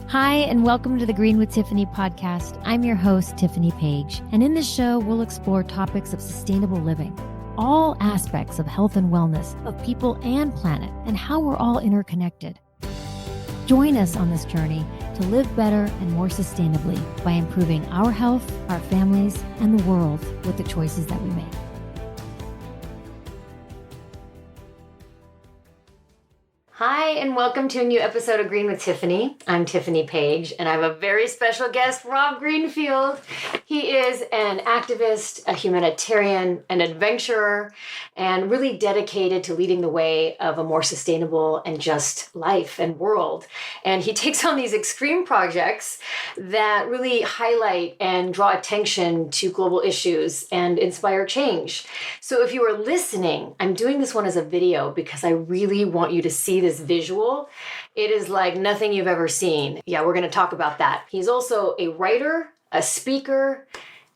Hi, and welcome to the Green with Tiffany podcast. I'm your host, Tiffany Page, and in this show, we'll explore topics of sustainable living, all aspects of health and wellness, of people and planet, and how we're all interconnected. Join us on this journey to live better and more sustainably by improving our health, our families, and the world with the choices that we make. Hi, and welcome to a new episode of Green with Tiffany. I'm Tiffany Page, and I have a very special guest, Rob Greenfield. He is an activist, a humanitarian, an adventurer, and really dedicated to leading the way of a more sustainable and just life and world. And he takes on these extreme projects that really highlight and draw attention to global issues and inspire change. So if you are listening, I'm doing this one as a video because I really want you to see this visual. It is like nothing you've ever seen. Yeah, we're going to talk about that. He's also a writer, a speaker,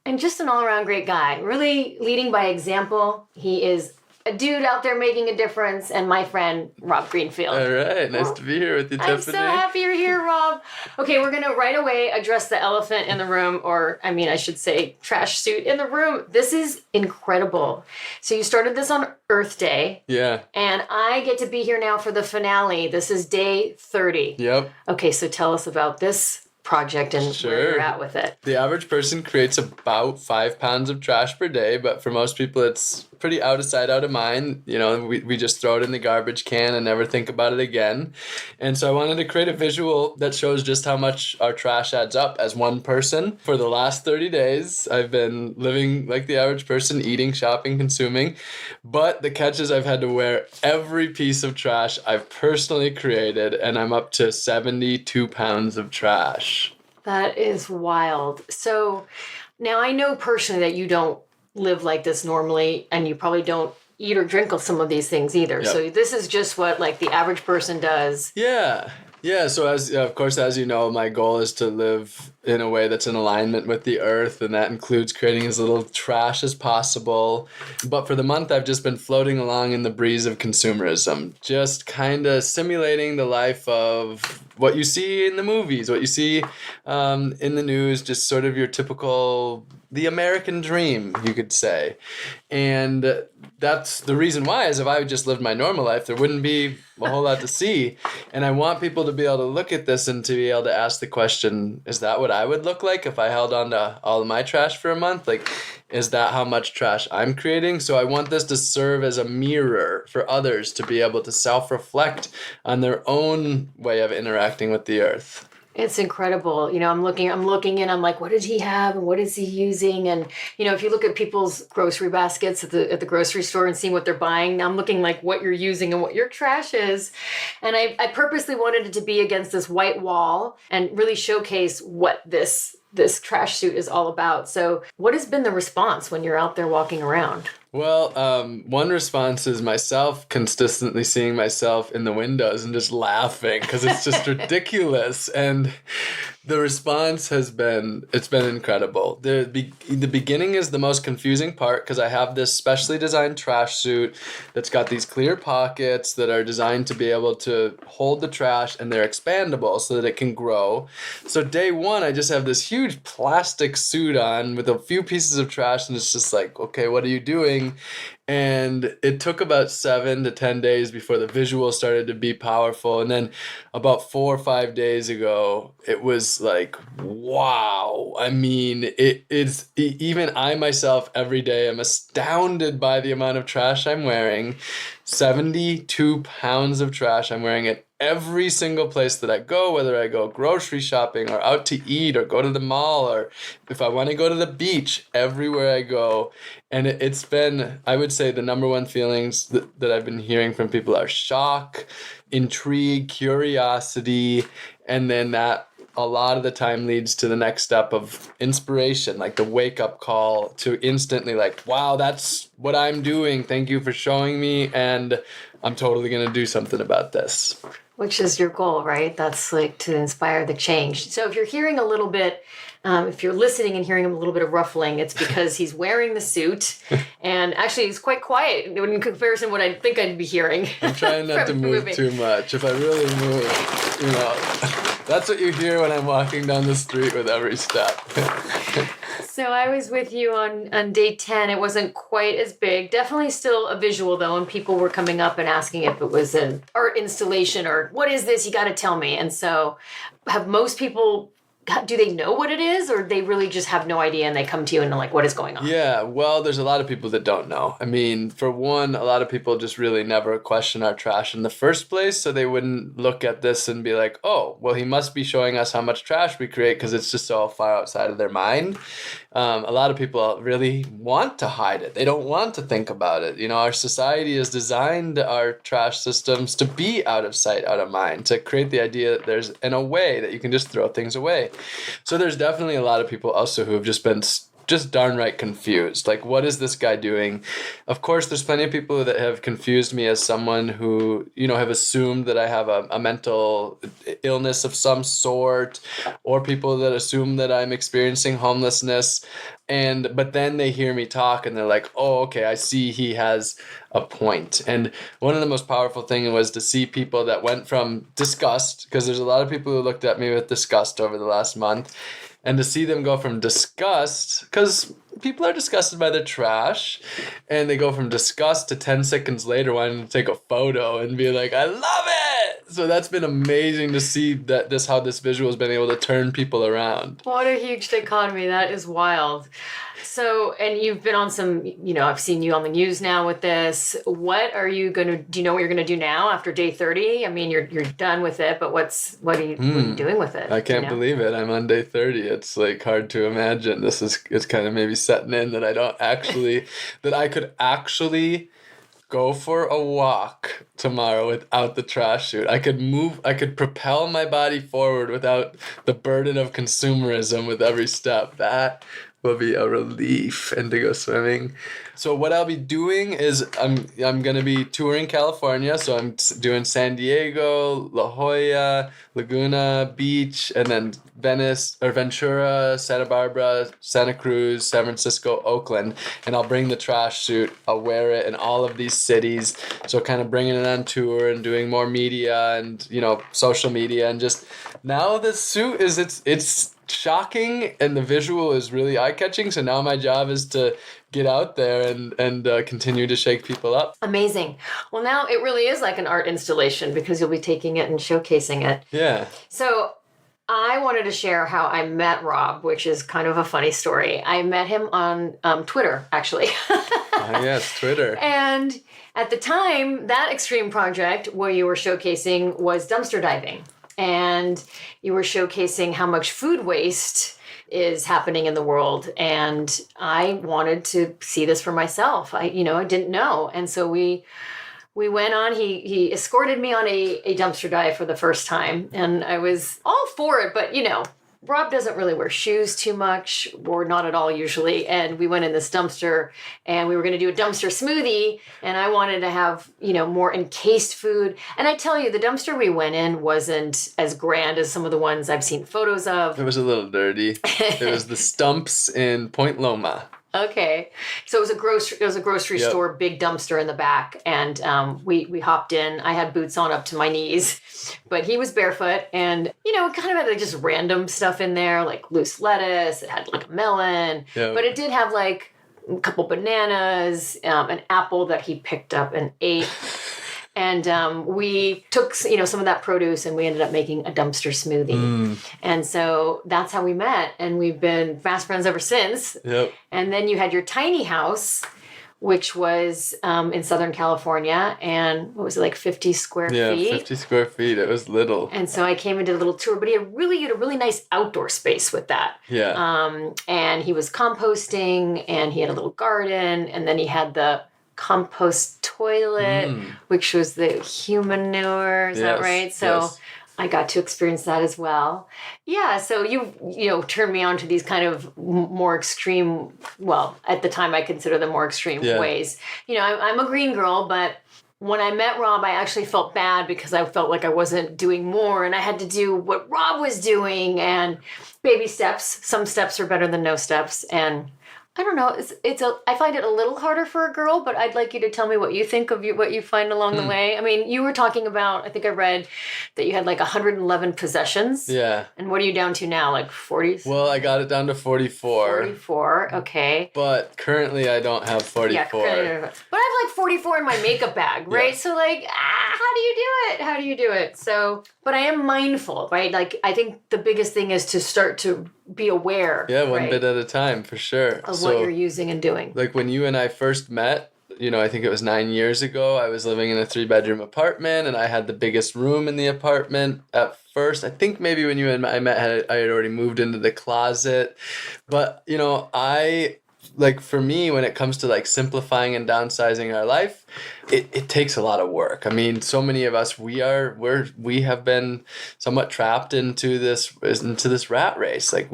and just an all-around great guy. Really leading by example. He is a dude out there making a difference, and my friend, Rob Greenfield. All right, nice to be here with you, Tiffany. I'm so happy you're here, Rob. Okay, we're going to right away address the elephant in the room, or I should say trash suit in the room. This is incredible. So you started this on Earth Day. Yeah. And I get to be here now for the finale. This is day 30. Yep. Okay, so tell us about this project and where you're at with it. The average person creates about 5 pounds of trash per day, but for most people it's pretty out of sight, out of mind. You know, we just throw it in the garbage can and never think about it again. And so I wanted to create a visual that shows just how much our trash adds up as one person. For the last 30 days, I've been living like the average person, eating, shopping, consuming. But the catch is I've had to wear every piece of trash I've personally created, and I'm up to 72 pounds of trash. That is wild. So now I know personally that you don't live like this normally, and you probably don't eat or drink some of these things either. Yep. So this is just what like the average person does. Yeah. So as you know, my goal is to live in a way that's in alignment with the earth, and that includes creating as little trash as possible. But for the month, I've just been floating along in the breeze of consumerism, just kind of simulating the life of what you see in the movies, what you see in the news, just sort of your typical, the American dream, you could say. And that's the reason why, is if I just lived my normal life, there wouldn't be a whole lot to see. And I want people to be able to look at this and to be able to ask the question, is that what I would look like if I held on to all of my trash for a month? Like, is that how much trash I'm creating? So I want this to serve as a mirror for others to be able to self-reflect on their own way of interacting with the earth. It's incredible. You know, I'm looking in, I'm like, what did he have and what is he using? And, you know, if you look at people's grocery baskets at the grocery store and seeing what they're buying, now I'm looking like what you're using and what your trash is. And I purposely wanted it to be against this white wall and really showcase what this trash suit is all about. So what has been the response when you're out there walking around? Well, one response is myself consistently seeing myself in the windows and just laughing because it's just ridiculous. And the response it's been incredible. The beginning is the most confusing part because I have this specially designed trash suit that's got these clear pockets that are designed to be able to hold the trash, and they're expandable so that it can grow. So day one, I just have this huge plastic suit on with a few pieces of trash, and it's just like, okay, what are you doing? And it took about 7 to 10 days before the visual started to be powerful. And then about 4 or 5 days ago, it was like, wow. I mean, it's even I myself every day am astounded by the amount of trash I'm wearing. 72 pounds of trash I'm wearing at every single place that I go, whether I go grocery shopping or out to eat or go to the mall, or if I want to go to the beach, everywhere I go. And it's been, I would say, the number one feelings that I've been hearing from people are shock, intrigue, curiosity, and then that a lot of the time leads to the next step of inspiration, like the wake-up call to instantly like, wow, that's what I'm doing. Thank you for showing me, and I'm totally going to do something about this. Which is your goal, right? That's like to inspire the change. So if you're hearing a little bit, if you're listening and hearing a little bit of ruffling, it's because he's wearing the suit, and actually he's quite quiet in comparison to what I think I'd be hearing. I'm trying not to move too much. If I really move, That's what you hear when I'm walking down the street with every step. So I was with you on day 10. It wasn't quite as big. Definitely still a visual, though, and people were coming up and asking if it was an art installation or what is this? You got to tell me. And so have most people, do they know what it is, or they really just have no idea and they come to you and they're like, what is going on? Yeah, well, there's a lot of people that don't know. I mean, for one, a lot of people just really never question our trash in the first place, so they wouldn't look at this and be like, oh, well, he must be showing us how much trash we create because it's just so far outside of their mind. A lot of people really want to hide it. They don't want to think about it. You know, our society has designed our trash systems to be out of sight, out of mind, to create the idea that there's in a way that you can just throw things away. So there's definitely a lot of people also who have just been just darn right confused. Like, what is this guy doing? Of course, there's plenty of people that have confused me as someone who, you know, have assumed that I have a mental illness of some sort, or people that assume that I'm experiencing homelessness. But then they hear me talk and they're like, oh, okay, I see he has a point. And one of the most powerful things was to see people that went from disgust, because there's a lot of people who looked at me with disgust over the last month, and to see them go from disgust, because people are disgusted by their trash, and they go from disgust to 10 seconds later wanting to take a photo and be like, I love it! So that's been amazing to see how this visual has been able to turn people around. What a huge dichotomy. That is wild. So, and you've been on some, you know, I've seen you on the news now with this. What are you going to, do you know what you're going to do now after day 30? I mean, you're done with it, but what are you doing with it? I can't believe it. I'm on day 30. It's like hard to imagine. It's kind of maybe setting in that that I could actually go for a walk tomorrow without the trash chute. I could propel my body forward without the burden of consumerism with every step. That will be a relief. And to go swimming. So what I'll be doing is I'm going to be touring California. So I'm doing San Diego, La Jolla, Laguna Beach, and then Venice or Ventura, Santa Barbara, Santa Cruz, San Francisco, Oakland. And I'll bring the trash suit. I'll wear it in all of these cities. So kind of bringing it on tour and doing more media and, you know, social media. And just now the suit is, it's shocking and the visual is really eye-catching. So now my job is to get out there and continue to shake people up. Amazing. Well, now it really is like an art installation because you'll be taking it and showcasing it. Yeah. So I wanted to share how I met Rob, which is kind of a funny story. I met him on Twitter, actually. Yes, Twitter. And at the time, that extreme project where you were showcasing was dumpster diving. And you were showcasing how much food waste is happening in the world. And I wanted to see this for myself. I didn't know. And so we went on, he escorted me on a dumpster dive for the first time. And I was all for it, but Rob doesn't really wear shoes too much, or not at all usually. And we went in this dumpster and we were going to do a dumpster smoothie. And I wanted to have, more encased food. And I tell you, the dumpster we went in wasn't as grand as some of the ones I've seen photos of. It was a little dirty. It was the Stumps in Point Loma. Okay. So it was a grocery Yep. store, big dumpster in the back. And we hopped in. I had boots on up to my knees, but he was barefoot and, it kind of had like just random stuff in there, like loose lettuce. It had like a melon, Yep. but it did have like a couple bananas, an apple that he picked up and ate. And we took, some of that produce and we ended up making a dumpster smoothie. And so that's how we met. And we've been fast friends ever since. Yep. And then you had your tiny house, which was in Southern California. And what was it, like 50 square feet? Yeah, 50 square feet. It was little. And so I came and did a little tour, but he had a really nice outdoor space with that. Yeah. And he was composting and he had a little garden. And then he had the compost toilet, which was the human manure. Is that right? So yes. I got to experience that as well. Yeah. So you turned me on to these kind of more extreme, well, at the time I consider them more extreme ways. I'm a green girl, but when I met Rob, I actually felt bad because I felt like I wasn't doing more and I had to do what Rob was doing and baby steps. Some steps are better than no steps. And I don't know. I find it a little harder for a girl, but I'd like you to tell me what you think of what you find along the way. I mean, you were talking about, I think I read that you had like 111 possessions. Yeah. And what are you down to now? Like 40? Well, I got it down to 44. 44, okay. But currently I don't have 44. Yeah, but I have like 44 in my makeup bag, right? Yeah. So like, how do you do it? How do you do it? So, but I am mindful, right? Like, I think the biggest thing is to start to be aware. Yeah, one right, bit at a time, for sure. of what you're using and doing. Like when you and I first met, I think it was 9 years ago, I was living in a 3-bedroom apartment and I had the biggest room in the apartment at first. I think maybe when you and I met, I had already moved into the closet. But, for me, when it comes to like simplifying and downsizing our life, it takes a lot of work. I mean, so many of us, we have been somewhat trapped into this rat race. Like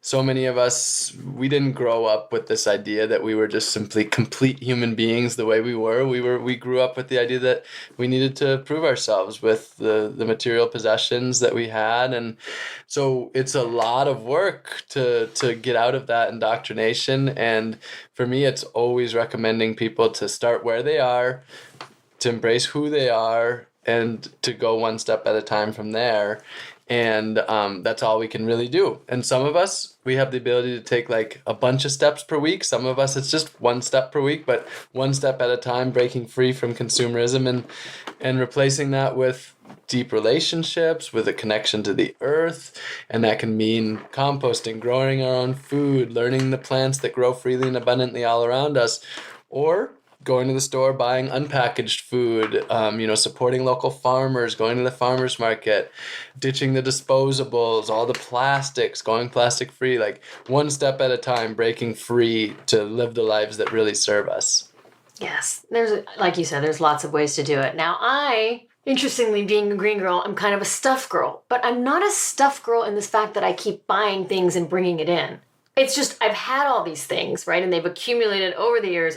so many of us, we didn't grow up with this idea that we were just simply complete human beings the way we were. We grew up with the idea that we needed to prove ourselves with the material possessions that we had. And so it's a lot of work to get out of that indoctrination. And for me, it's always recommending people to start where they are, to embrace who they are, and to go one step at a time from there. And that's all we can really do. And some of us, we have the ability to take like a bunch of steps per week. Some of us, it's just one step per week, but one step at a time, breaking free from consumerism and replacing that with deep relationships, with a connection to the earth. And that can mean composting, growing our own food, learning the plants that grow freely and abundantly all around us, or going to the store, buying unpackaged food, supporting local farmers, going to the farmers market, ditching the disposables, all the plastics, going plastic free, like one step at a time, breaking free to live the lives that really serve us. Yes. Like you said, there's lots of ways to do it. Now, interestingly, being a green girl, I'm kind of a stuff girl, but I'm not a stuff girl in this fact that I keep buying things and bringing it in. It's just, I've had all these things, right? And they've accumulated over the years.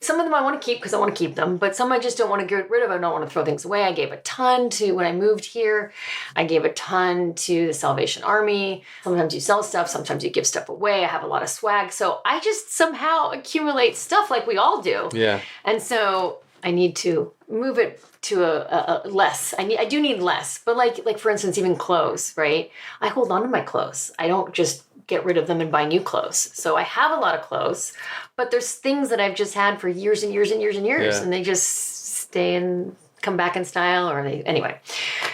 Some of them I want to keep because I want to keep them, but some I just don't want to get rid of. I don't want to throw things away. I gave a ton to, when I moved here, I gave a ton to the Salvation Army. Sometimes you sell stuff, sometimes you give stuff away. I have a lot of swag. So I just somehow accumulate stuff like we all do. Yeah. And so I need to move it to a less. I do need less, but like for instance, even clothes, right? I hold on to my clothes. I don't just get rid of them and buy new clothes. So I have a lot of clothes, but there's things that I've just had for years and years and years and years, and they just stay and come back in style, anyway.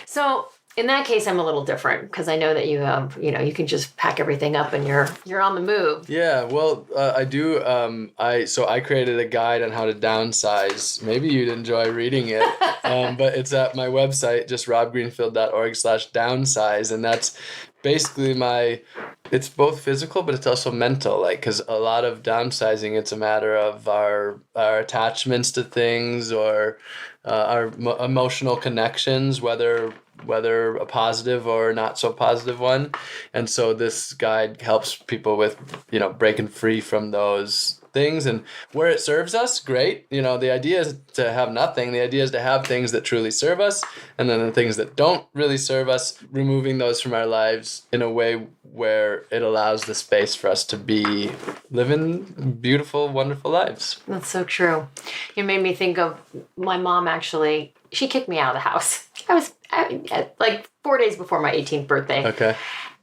So in that case, I'm a little different because I know that you have, you can just pack everything up and you're on the move. Yeah, well, I do. I created a guide on how to downsize. Maybe you'd enjoy reading it, but it's at my website, just robgreenfield.org/downsize, and that's basically it's both physical, but it's also mental. Like, because a lot of downsizing, it's a matter of our attachments to things or our emotional connections, whether a positive or not so positive one. And so this guide helps people with, breaking free from those things, and where it serves us, great. The idea is to have nothing. The idea is to have things that truly serve us, and then the things that don't really serve us, removing those from our lives in a way where it allows the space for us to be living beautiful, wonderful lives. That's so true. You made me think of my mom. Actually, she kicked me out of the house. I was like 4 days before my 18th birthday. Okay.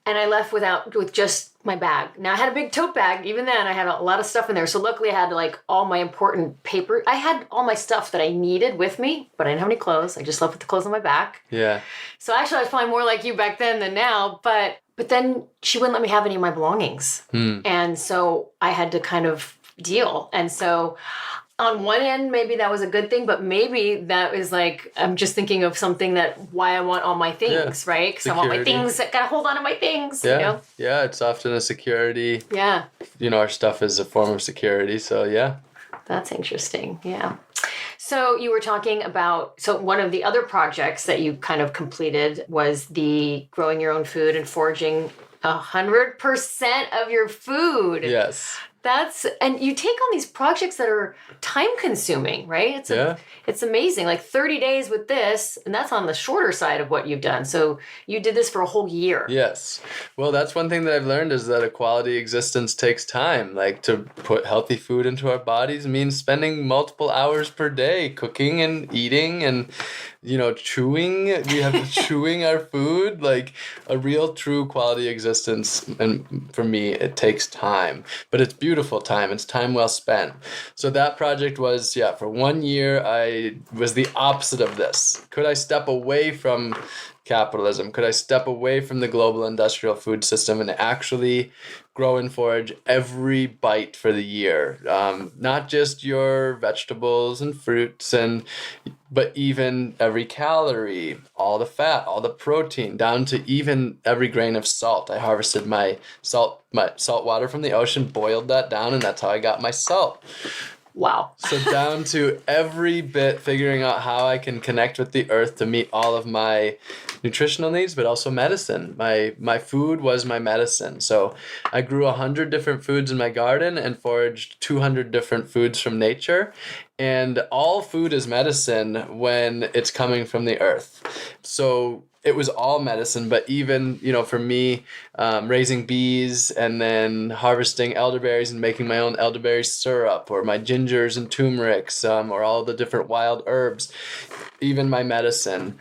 And I left with just my bag. Now I had a big tote bag. Even then I had a lot of stuff in there. So luckily I had like all my important paper. I had all my stuff that I needed with me, but I didn't have any clothes. I just left with the clothes on my back. Yeah. So actually I was probably more like you back then than now, but then she wouldn't let me have any of my belongings. And so I had to kind of deal. And so on one end, maybe that was a good thing, but maybe that was like, I'm just thinking of something why I want all my things, right? Because I want my things, I gotta hold on to my things, Yeah, it's often a security. Yeah. Our stuff is a form of security, so yeah. That's interesting, yeah. So you were talking about, one of the other projects that you kind of completed was the growing your own food and foraging 100% of your food. Yes. And you take on these projects that are time consuming, right? It's amazing. Like 30 days with this, and that's on the shorter side of what you've done. So you did this for a whole year. Yes. Well, that's one thing that I've learned is that a quality existence takes time. Like to put healthy food into our bodies means spending multiple hours per day cooking and eating and, chewing. We have to chewing our food, like a real true quality existence. And for me, it takes time, but it's beautiful time. It's time well spent. So that project was, for 1 year, I was the opposite of this. Could I step away from capitalism? Could I step away from the global industrial food system and actually grow and forage every bite for the year? Not just your vegetables and fruits, but even every calorie, all the fat, all the protein, down to even every grain of salt. I harvested my salt water from the ocean, boiled that down, and that's how I got my salt. Wow. So down to every bit, figuring out how I can connect with the earth to meet all of my nutritional needs, but also medicine. My food was my medicine. So I grew 100 different foods in my garden and foraged 200 different foods from nature. And all food is medicine when it's coming from the earth. So it was all medicine, but even, for me, raising bees and then harvesting elderberries and making my own elderberry syrup, or my gingers and turmerics, or all the different wild herbs, even my medicine.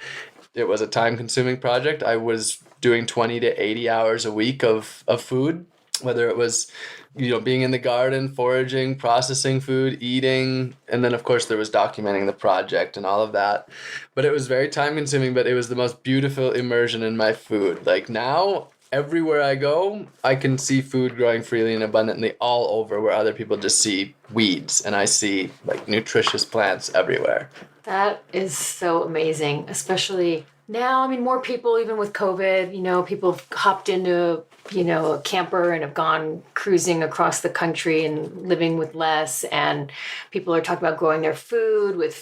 It was a time-consuming project. I was doing 20 to 80 hours a week of food, whether it was being in the garden, foraging, processing food, eating, and then of course there was documenting the project and all of that. But it was very time consuming, but it was the most beautiful immersion in my food. Like now, everywhere I go, I can see food growing freely and abundantly all over, where other people just see weeds, and I see like nutritious plants everywhere. That is so amazing, especially now. I mean, more people, even with COVID, people have hopped into a camper and have gone cruising across the country and living with less. And people are talking about growing their food with,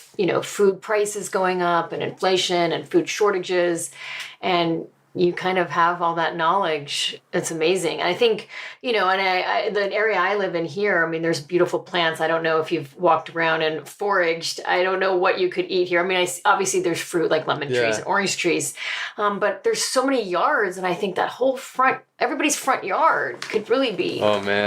food prices going up and inflation and food shortages. And you kind of have all that knowledge. It's amazing. I think, and the area I live in here, I mean, there's beautiful plants. I don't know if you've walked around and foraged. I don't know what you could eat here. I mean, obviously there's fruit like lemon trees and orange trees, but there's so many yards. And I think that whole everybody's front yard could really be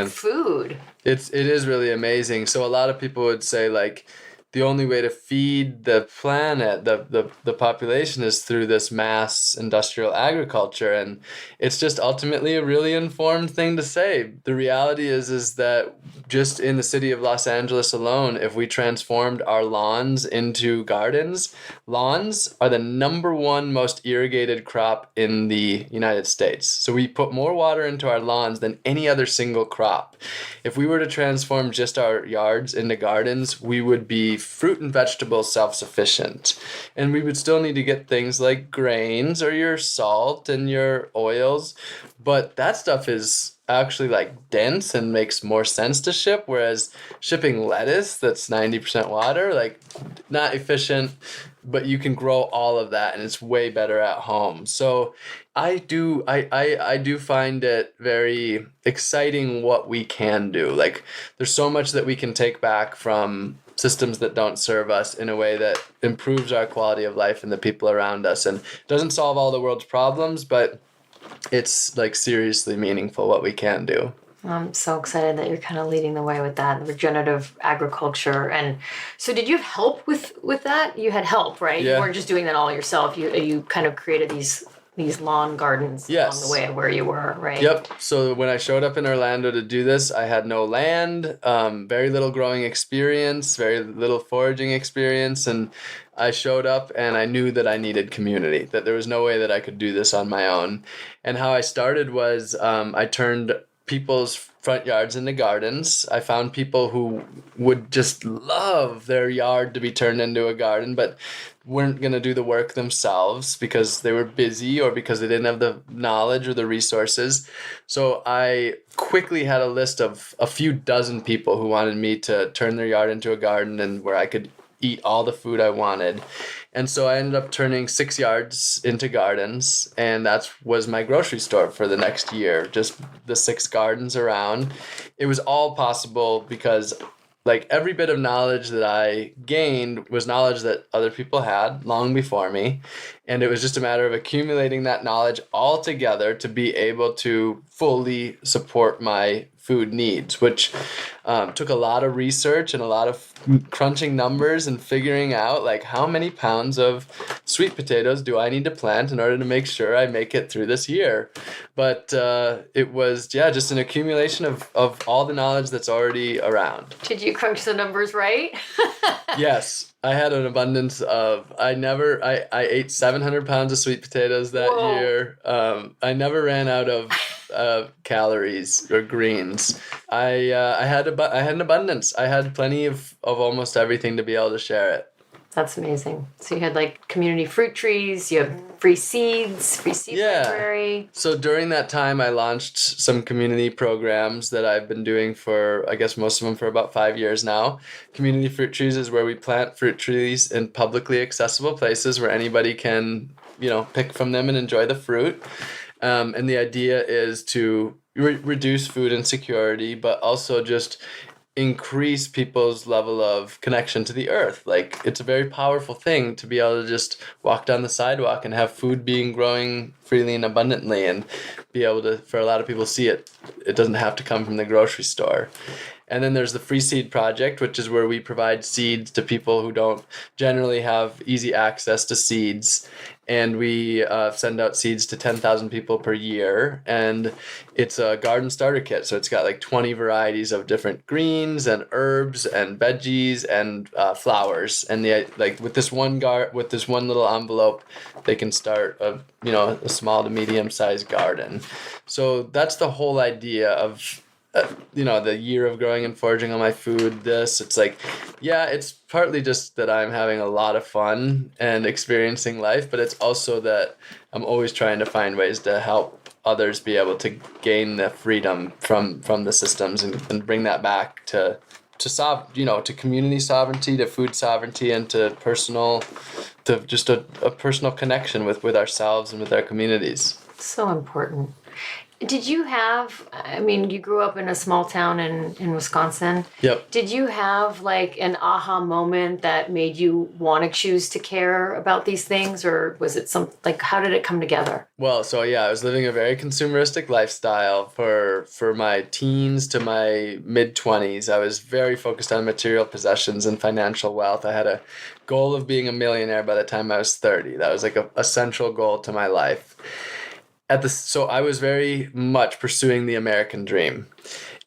food. It is really amazing. So a lot of people would say like, the only way to feed the planet, the population, is through this mass industrial agriculture. And it's just ultimately a really informed thing to say. The reality is that just in the city of Los Angeles alone, if we transformed our lawns into gardens, lawns are the number one most irrigated crop in the United States. So we put more water into our lawns than any other single crop. If we were to transform just our yards into gardens, we would be fruit and vegetable self-sufficient. And we would still need to get things like grains or your salt and your oils, but that stuff is actually like dense and makes more sense to ship, whereas shipping lettuce that's 90% water, like not efficient, but you can grow all of that and it's way better at home. So I do find it very exciting what we can do. Like there's so much that we can take back from systems that don't serve us in a way that improves our quality of life and the people around us, and doesn't solve all the world's problems, but it's like seriously meaningful what we can do. I'm so excited that you're kind of leading the way with that, regenerative agriculture. And so did you have help with that? You had help, right? Yeah. You weren't just doing that all yourself. You kind of created these lawn gardens along the way where you were, right? Yep. So when I showed up in Orlando to do this, I had no land, very little growing experience, very little foraging experience. And I showed up and I knew that I needed community, that there was no way that I could do this on my own. And how I started was I turned people's front yards into gardens. I found people who would just love their yard to be turned into a garden, but weren't going to do the work themselves because they were busy or because they didn't have the knowledge or the resources. So I quickly had a list of a few dozen people who wanted me to turn their yard into a garden and where I could eat all the food I wanted. And so I ended up turning 6 yards into gardens, and that was my grocery store for the next year, just the 6 gardens around. It was all possible because like every bit of knowledge that I gained was knowledge that other people had long before me. And it was just a matter of accumulating that knowledge all together to be able to fully support my food needs, which took a lot of research and a lot of crunching numbers and figuring out like how many pounds of sweet potatoes do I need to plant in order to make sure I make it through this year. But it was, just an accumulation of all the knowledge that's already around. Did you crunch the numbers right? Yes. I had an abundance of, I ate 700 pounds of sweet potatoes that Whoa. year. I never ran out of calories or greens. I had an abundance. I had plenty of almost everything to be able to share it. That's amazing. So you had like community fruit trees, you have free seed library. So during that time, I launched some community programs that I've been doing for, I guess most of them for about 5 years now. Community fruit trees is where we plant fruit trees in publicly accessible places where anybody can, pick from them and enjoy the fruit. And the idea is to reduce food insecurity, but also just increase people's level of connection to the earth. Like, it's a very powerful thing to be able to just walk down the sidewalk and have food growing freely and abundantly, and be able to, for a lot of people, see it. It doesn't have to come from the grocery store. And then there's the Free Seed Project, which is where we provide seeds to people who don't generally have easy access to seeds. And we send out seeds to 10,000 people per year. And it's a garden starter kit. So it's got like 20 varieties of different greens and herbs and veggies and flowers. And with this one little envelope, they can start a small to medium sized garden. So that's the whole idea of the year of growing and foraging on my food. It's like, it's partly just that I'm having a lot of fun and experiencing life, but it's also that I'm always trying to find ways to help others be able to gain the freedom from the systems and bring that back to community sovereignty, to food sovereignty, and to just a personal connection with ourselves and with our communities. So important. Did you have, you grew up in a small town in Wisconsin. Yep. Did you have like an aha moment that made you want to choose to care about these things? Or was it how did it come together? Well, so I was living a very consumeristic lifestyle for my teens to my mid-20s. I was very focused on material possessions and financial wealth. I had a goal of being a millionaire by the time I was 30. That was like a central goal to my life. So I was very much pursuing the American dream.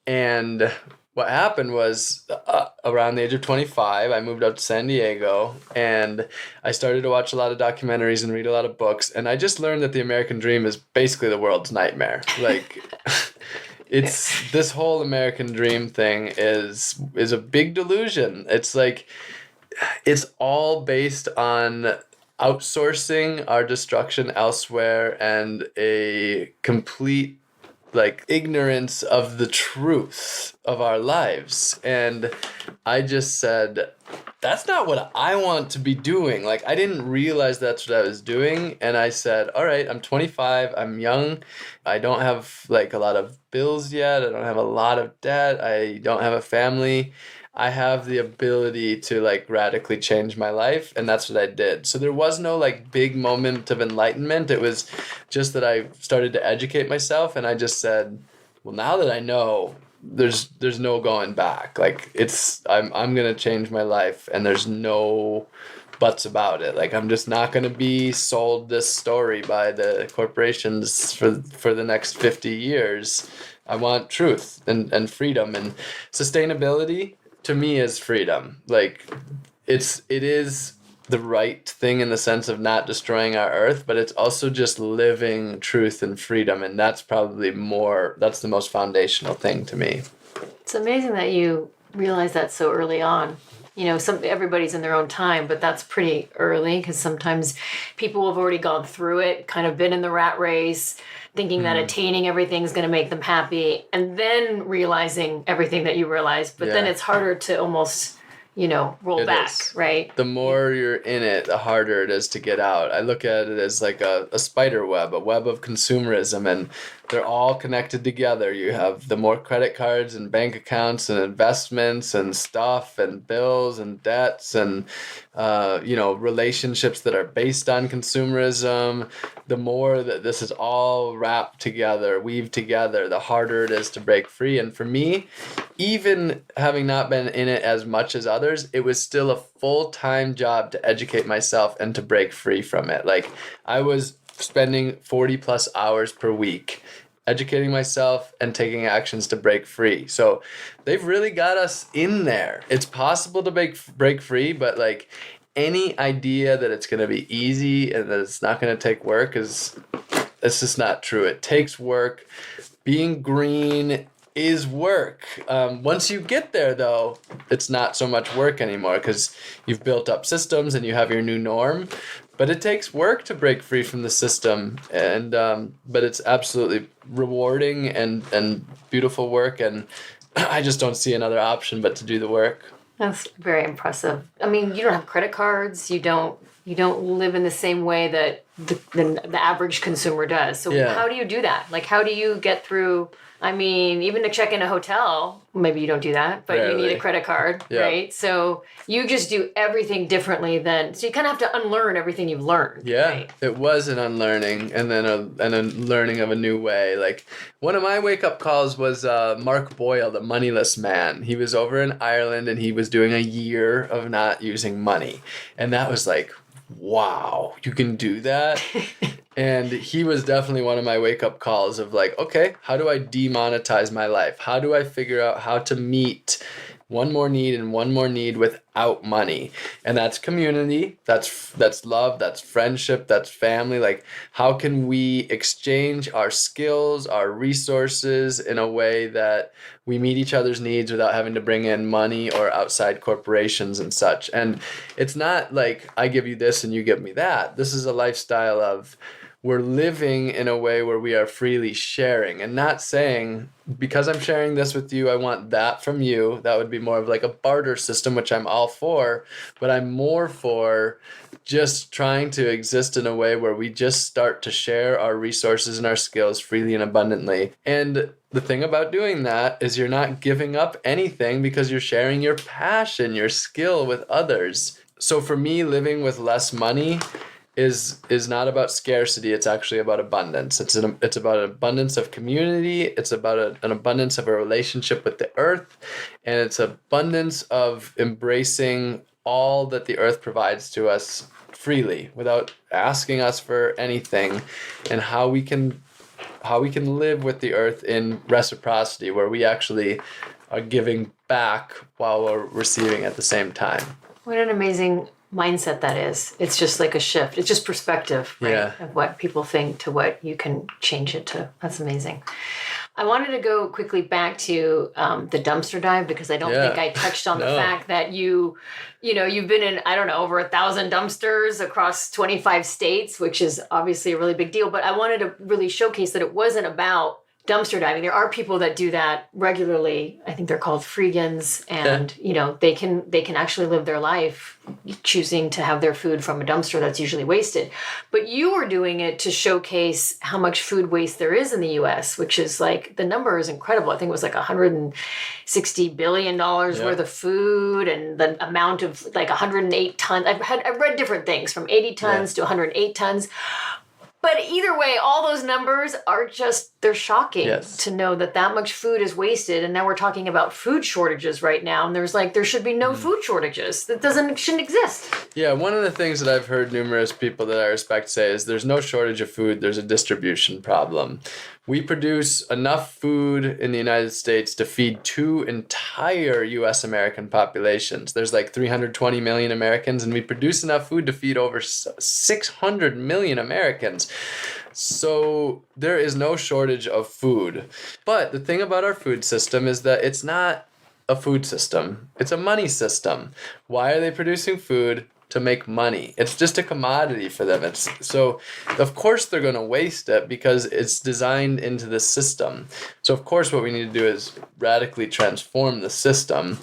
And what happened was around the age of 25, I moved up to San Diego, and I started to watch a lot of documentaries and read a lot of books. And I just learned that the American dream is basically the world's nightmare. Like, it's this whole American dream thing is a big delusion. It's like, it's all based on outsourcing our destruction elsewhere and a complete ignorance of the truth of our lives. And I just said, that's not what I want to be doing. Like, I didn't realize that's what I was doing. And I said, all right, I'm 25, I'm young, I don't have a lot of bills yet, I don't have a lot of debt, I don't have a family. I have the ability to radically change my life, and that's what I did. So there was no big moment of enlightenment. It was just that I started to educate myself, and I just said, well, now that I know, there's no going back. I'm going to change my life, and there's no buts about it. I'm just not going to be sold this story by the corporations for the next 50 years. I want truth and freedom and sustainability. To me, is freedom. It is the right thing in the sense of not destroying our earth, but it's also just living truth and freedom, and that's the most foundational thing to me. It's amazing that you realized that so early on. Everybody's in their own time, but that's pretty early, because sometimes people have already gone through it, kind of been in the rat race, thinking that attaining everything is going to make them happy, and then realizing everything that you realized. But then it's harder to almost roll It back, is. right? The more you're in it, the harder it is to get out. I look at it as like a spider web, a web of consumerism, and they're all connected together. You have the more credit cards and bank accounts and investments and stuff and bills and debts and, relationships that are based on consumerism. The more that this is all wrapped together, weaved together, the harder it is to break free. And for me, even having not been in it as much as others, it was still a full-time job to educate myself and to break free from it. Like, I was spending 40 plus hours per week educating myself and taking actions to break free. So they've really got us in there. It's possible to break free, but like, any idea that it's going to be easy and that it's not going to take work it's just not true. It takes work. Being green is work. Once you get there, though, it's not so much work anymore because you've built up systems and you have your new norm. But it takes work to break free from the system, and but it's absolutely rewarding and beautiful work, and I just don't see another option but to do the work. That's very impressive. I mean, you don't have credit cards. You don't live in the same way that the average consumer does. So How do you do that? Like, how do you get through? I mean, even to check in a hotel, maybe you don't do that, but Rarely. You need a credit card, right? So you just do everything differently so you kind of have to unlearn everything you've learned. Yeah, right? It was an unlearning and then a learning of a new way. Like, one of my wake-up calls was Mark Boyle, the moneyless man. He was over in Ireland and he was doing a year of not using money. And that was like, wow, you can do that? And he was definitely one of my wake-up calls of like, okay, how do I demonetize my life? How do I figure out how to meet one more need and one more need without money? And that's community, that's love, that's friendship, that's family. Like, how can we exchange our skills, our resources in a way that we meet each other's needs without having to bring in money or outside corporations and such? And it's not like I give you this and you give me that. This is a lifestyle of, we're living in a way where we are freely sharing and not saying, because I'm sharing this with you, I want that from you. That would be more of like a barter system, which I'm all for, but I'm more for just trying to exist in a way where we just start to share our resources and our skills freely and abundantly. And the thing about doing that is you're not giving up anything because you're sharing your passion, your skill with others. So for me, living with less money is not about scarcity. It's actually about abundance. It's about an abundance of community. It's about an abundance of a relationship with the earth, and it's abundance of embracing all that the earth provides to us freely without asking us for anything, and how we can live with the earth in reciprocity, where we actually are giving back while we're receiving at the same time. What an amazing mindset that is. It's just like a shift. It's just perspective, right? Yeah. Of what people think to what you can change it to. That's amazing. I wanted to go quickly back to the dumpster dive, because I don't think I touched on the fact that you've been in, I don't know, over 1,000 dumpsters across 25 states, which is obviously a really big deal. But I wanted to really showcase that it wasn't about dumpster diving. There are people that do that regularly. I think they're called freegans, and they can actually live their life choosing to have their food from a dumpster that's usually wasted. But you were doing it to showcase how much food waste there is in the US, which is like, the number is incredible. I think it was like $160 billion worth of food, and the amount of like 108 tons. I've read different things from 80 tons to 108 tons. But either way, all those numbers are they're shocking to know that much food is wasted. And now we're talking about food shortages right now. And there should be no food shortages. That shouldn't exist. Yeah, one of the things that I've heard numerous people that I respect say is there's no shortage of food, there's a distribution problem. We produce enough food in the United States to feed 2 entire U.S. American populations. There's like 320 million Americans, and we produce enough food to feed over 600 million Americans. So there is no shortage of food. But the thing about our food system is that it's not a food system. It's a money system. Why are they producing food? To make money. It's just a commodity for them. So of course they're going to waste it because it's designed into the system. So of course what we need to do is radically transform the system.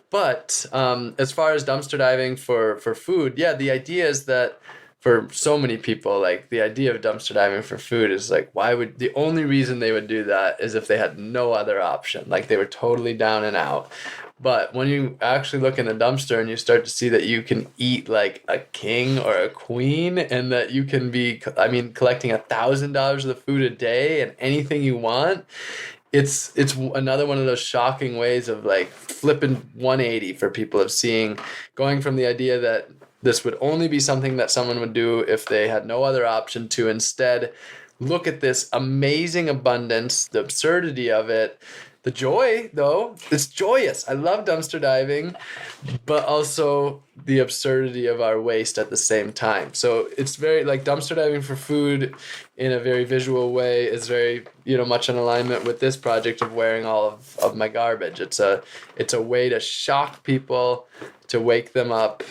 But as far as dumpster diving for food, yeah, the idea is that for so many people, like the idea of dumpster diving for food is like, the only reason they would do that is if they had no other option, like they were totally down and out. But when you actually look in a dumpster and you start to see that you can eat like a king or a queen, and that you can be, I mean, collecting $1,000 of the food a day and anything you want, it's another one of those shocking ways of like flipping 180 for people, of seeing, going from the idea that this would only be something that someone would do if they had no other option, to instead look at this amazing abundance, the absurdity of it. The joy, though, it's joyous. I love dumpster diving, but also the absurdity of our waste at the same time. So it's very, like, dumpster diving for food in a very visual way is very, much in alignment with this project of wearing all of my garbage. It's a way to shock people, to wake them up.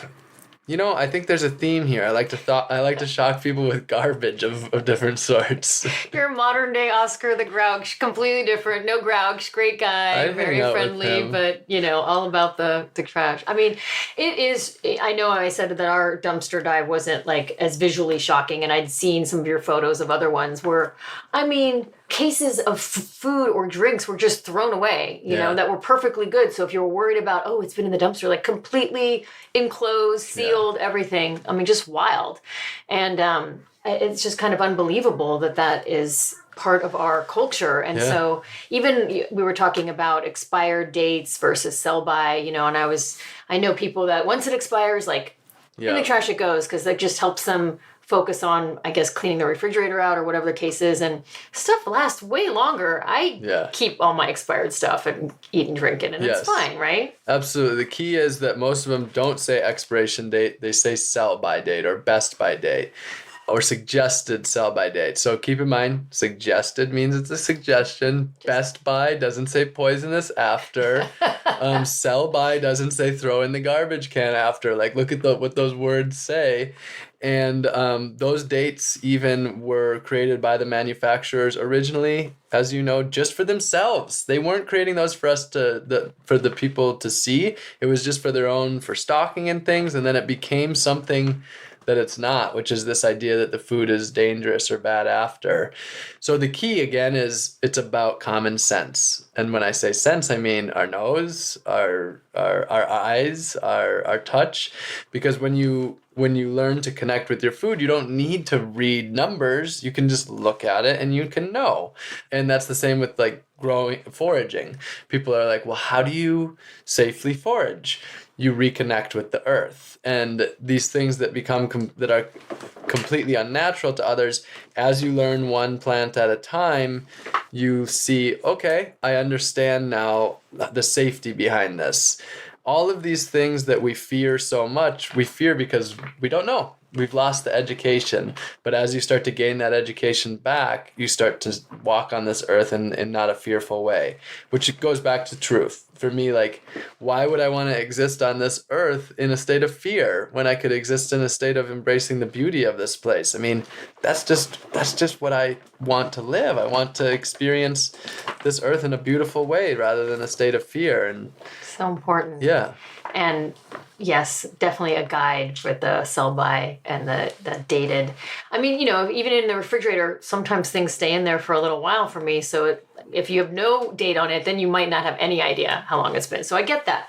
I think there's a theme here. I like to shock people with garbage of different sorts. You're a modern day Oscar the Grouch, completely different. No Grouch, great guy, very friendly, but all about the trash. I mean, it is. I know I said that our dumpster dive wasn't like as visually shocking, and I'd seen some of your photos of other ones where, I mean, cases of food or drinks were just thrown away, that were perfectly good. So if you were worried about, it's been in the dumpster, like completely enclosed, sealed, everything. I mean, just wild. And it's just kind of unbelievable that is part of our culture. And so even we were talking about expired dates versus sell by, and I know people that once it expires, like in the trash it goes, because that just helps them focus on, I guess, cleaning the refrigerator out or whatever the case is. And stuff lasts way longer. I keep all my expired stuff and eat and drink it, and it's fine, right? Absolutely. The key is that most of them don't say expiration date. They say sell by date or best by date or suggested sell by date. So keep in mind, suggested means it's a suggestion. Best by doesn't say poisonous after. Sell by doesn't say throw in the garbage can after. Like, look at what those words say. And those dates even were created by the manufacturers originally, as you know, just for themselves. They weren't creating those for us for the people to see. It was just for stocking and things. And then it became something that it's not, which is this idea that the food is dangerous or bad after. So the key, again, is it's about common sense. And when I say sense, I mean our nose, our eyes, our touch. Because when you learn to connect with your food, you don't need to read numbers. You can just look at it and you can know. And that's the same with like foraging. People are like, well, how do you safely forage? You reconnect with the earth. And these things that that are completely unnatural to others, as you learn one plant at a time, you see, okay, I understand now the safety behind this. All of these things that we fear so much, we fear because we don't know. We've lost the education. But as you start to gain that education back, you start to walk on this earth in not a fearful way, which goes back to truth. For me, like, why would I want to exist on this earth in a state of fear when I could exist in a state of embracing the beauty of this place? I mean, that's just what I want to live. I want to experience this earth in a beautiful way rather than a state of fear. And so important. Yeah. And yes, definitely a guide for the sell by and the dated. I mean, even in the refrigerator, sometimes things stay in there for a little while for me. So if you have no date on it, then you might not have any idea how long it's been. So I get that.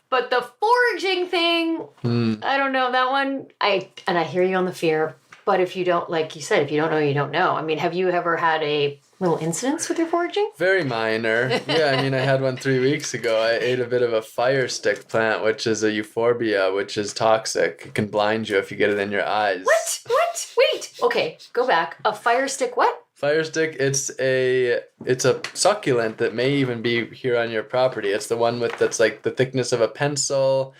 But the foraging thing, I don't know, that one, I hear you on the fear. But if you don't, like you said, if you don't know, you don't know. I mean, have you ever had a little incidents with your foraging? Very minor. Yeah, I mean, I had one 3 weeks ago. I ate a bit of a fire stick plant, which is a euphorbia, which is toxic. It can blind you if you get it in your eyes. What? Wait. Okay, go back. A fire stick what? Fire stick, it's a succulent that may even be here on your property. It's the one that's like the thickness of a pencil,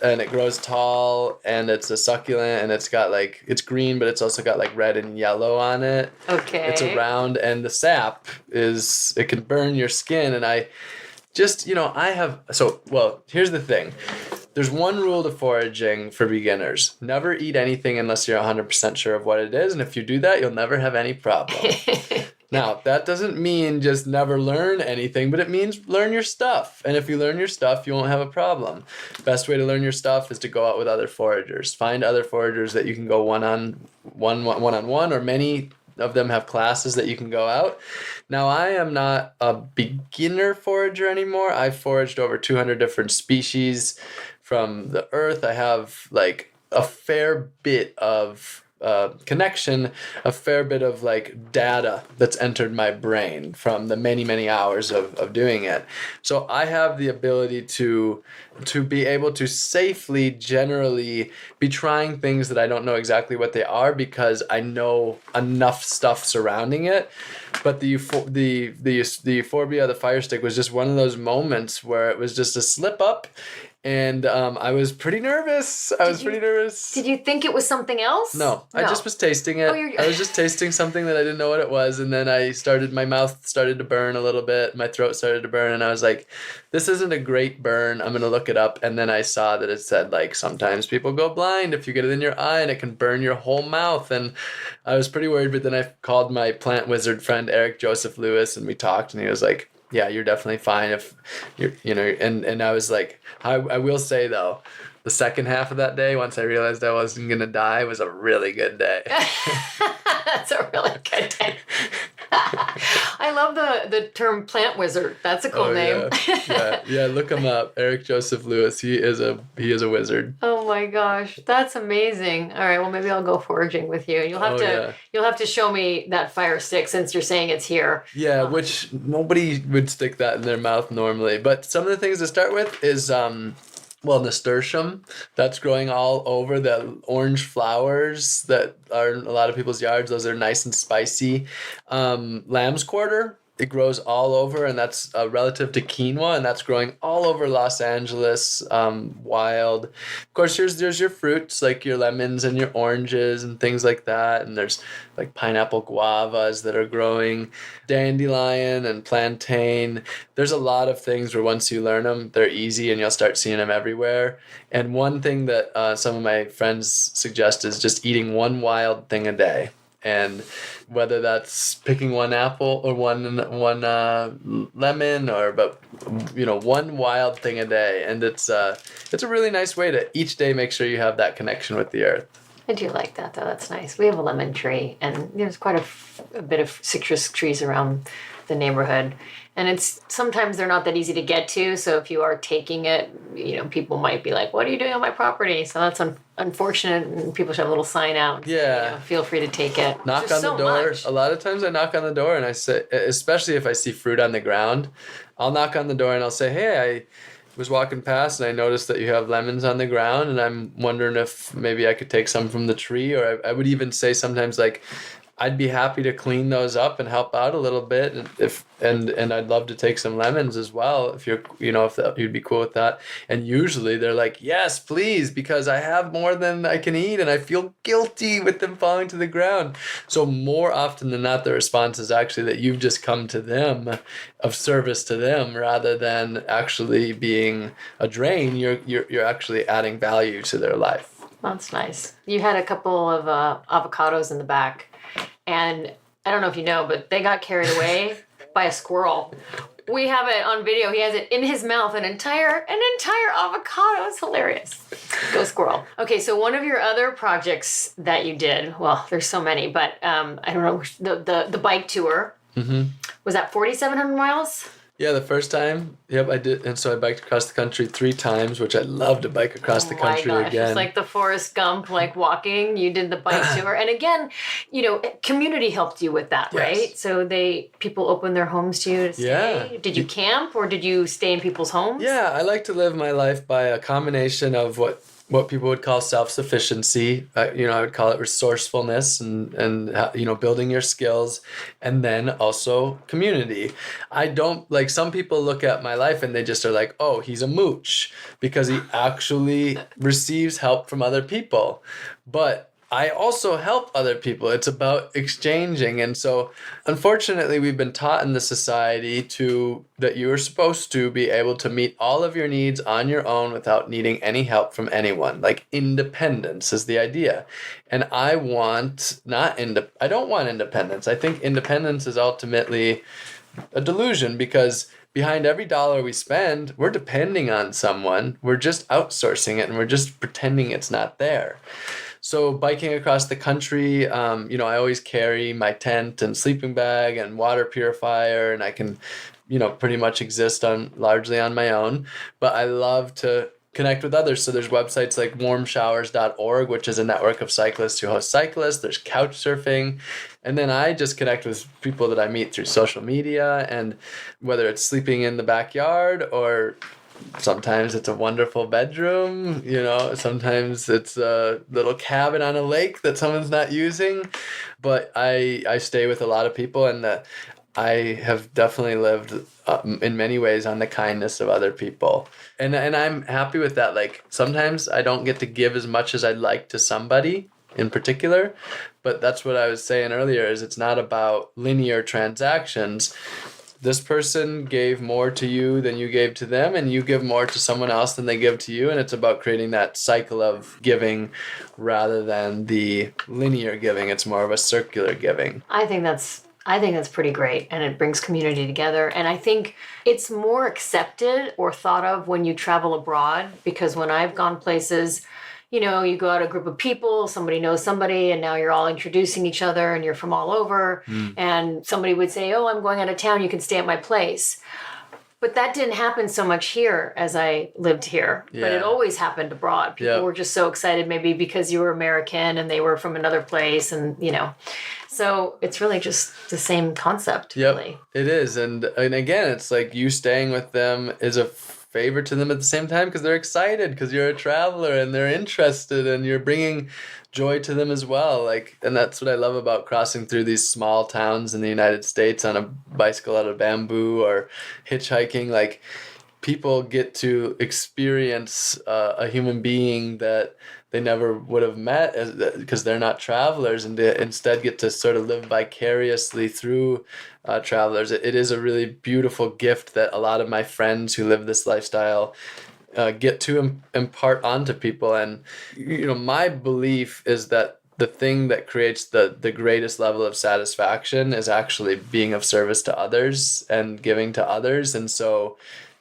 and it grows tall, and it's a succulent, and it's green, but it's also got like red and yellow on it. Okay. It's a round, and the sap it can burn your skin, and I just, here's the thing. There's one rule to foraging for beginners. Never eat anything unless you're 100% sure of what it is. And if you do that, you'll never have any problem. Now, that doesn't mean just never learn anything, but it means learn your stuff. And if you learn your stuff, you won't have a problem. Best way to learn your stuff is to go out with other foragers. Find other foragers that you can go one-on-one, or many of them have classes that you can go out. Now, I am not a beginner forager anymore. I've foraged over 200 different species from the earth. I have like a fair bit of connection, a fair bit of like data that's entered my brain from the many hours of doing it. So I have the ability to be able to safely generally be trying things that I don't know exactly what they are, because I know enough stuff surrounding it. But the euphorbia, the fire stick, was just one of those moments where it was just a slip up. And I was pretty nervous. Did you think it was something else? No, I just was tasting it. I was just tasting something that I didn't know what it was. And then my mouth started to burn a little bit. My throat started to burn. And I was like, this isn't a great burn. I'm going to look it up. And then I saw that it said, like, sometimes people go blind if you get it in your eye, and it can burn your whole mouth. And I was pretty worried. But then I called my plant wizard friend, Eric Joseph Lewis, and we talked. And he was like, yeah, you're definitely fine if you're, and I was like, I will say though, the second half of that day, once I realized I wasn't going to die, was a really good day. That's a really good day. I love the term plant wizard. That's a cool name. Yeah, look him up. Eric Joseph Lewis. He is a wizard. Oh my gosh, that's amazing. All right, well maybe I'll go foraging with you. You'll have to show me that fire stick, since you're saying it's here. Yeah, which nobody would stick that in their mouth normally. But some of the things to start with is nasturtium, that's growing all over. The orange flowers that are in a lot of people's yards, those are nice and spicy. Lamb's quarter, it grows all over, and that's relative to quinoa, and that's growing all over Los Angeles, wild. Of course, there's your fruits, like your lemons and your oranges and things like that, and there's like pineapple guavas that are growing, dandelion and plantain. There's a lot of things where once you learn them, they're easy, and you'll start seeing them everywhere. And one thing that some of my friends suggest is just eating one wild thing a day. And whether that's picking one apple or one lemon, one wild thing a day, and it's a really nice way to each day make sure you have that connection with the earth. I do like that though. That's nice. We have a lemon tree, and there's quite a bit of citrus trees around the neighborhood. And sometimes they're not that easy to get to. So if you are taking it, people might be like, "What are you doing on my property?" So that's unfortunate, and people should have a little sign out. Yeah. Feel free to take it. Knock on the door. A lot of times I knock on the door and I say, especially if I see fruit on the ground, I'll knock on the door and I'll say, "Hey, I was walking past and I noticed that you have lemons on the ground, and I'm wondering if maybe I could take some from the tree." Or I would even say sometimes, like, I'd be happy to clean those up and help out a little bit, and I'd love to take some lemons as well if you'd be cool with that. And usually they're like, "Yes, please," because I have more than I can eat, and I feel guilty with them falling to the ground. So more often than not, the response is actually that you've just come to them, of service to them, rather than actually being a drain. You're actually adding value to their life. That's nice. You had a couple of avocados in the back. And I don't know if you know, but they got carried away by a squirrel. We have it on video. He has it in his mouth, an entire avocado. It's hilarious. Go squirrel. Okay, so one of your other projects that you did, well, there's so many, but I don't know, the bike tour. Mm-hmm. Was that 4,700 miles? Yeah, the first time, yep, I did. And so I biked across the country 3 times, which I'd love to bike across the country again. It's like the Forrest Gump, like walking. You did the bike tour. And again, community helped you with that, right? Yes. So people opened their homes to you to stay. Yeah. Did you camp, or did you stay in people's homes? Yeah, I like to live my life by a combination of what people would call self-sufficiency. I would call it resourcefulness and building your skills, and then also community. I don't, like, some people look at my life and they just are like, "Oh, he's a mooch," because he actually receives help from other people. But I also help other people. It's about exchanging. And so, unfortunately, we've been taught in the society that you are supposed to be able to meet all of your needs on your own without needing any help from anyone. Like independence is the idea. And I don't want independence. I think independence is ultimately a delusion, because behind every dollar we spend, we're depending on someone. We're just outsourcing it and we're just pretending it's not there. So biking across the country, I always carry my tent and sleeping bag and water purifier, and I can, pretty much exist largely on my own. But I love to connect with others. So there's websites like warmshowers.org, which is a network of cyclists who host cyclists. There's couch surfing. And then I just connect with people that I meet through social media, and whether it's sleeping in the backyard or sometimes it's a wonderful bedroom, sometimes it's a little cabin on a lake that someone's not using. But I stay with a lot of people, and I have definitely lived in many ways on the kindness of other people. And I'm happy with that. Like sometimes I don't get to give as much as I'd like to somebody in particular, but that's what I was saying earlier, is it's not about linear transactions. This person gave more to you than you gave to them, and you give more to someone else than they give to you. And it's about creating that cycle of giving rather than the linear giving. It's more of a circular giving. I think that's pretty great, and it brings community together. And I think it's more accepted or thought of when you travel abroad, because when I've gone places, you go out a group of people, somebody knows somebody, and now you're all introducing each other, and you're from all over. And somebody would say, oh, I'm going out of town, you can stay at my place. But that didn't happen so much here as I lived here. Yeah. But it always happened abroad. People were just so excited, maybe because you were American and they were from another place, and So it's really just the same concept, really. It is. And again, it's like you staying with them is a favor to them at the same time, because they're excited, because you're a traveler and they're interested, and you're bringing joy to them as well. And that's what I love about crossing through these small towns in the United States on a bicycle out of bamboo or hitchhiking. People get to experience a human being that they never would have met, because they're not travelers, and they instead get to sort of live vicariously through travelers. It is a really beautiful gift that a lot of my friends who live this lifestyle get to impart onto people. And my belief is that the thing that creates the greatest level of satisfaction is actually being of service to others and giving to others. And so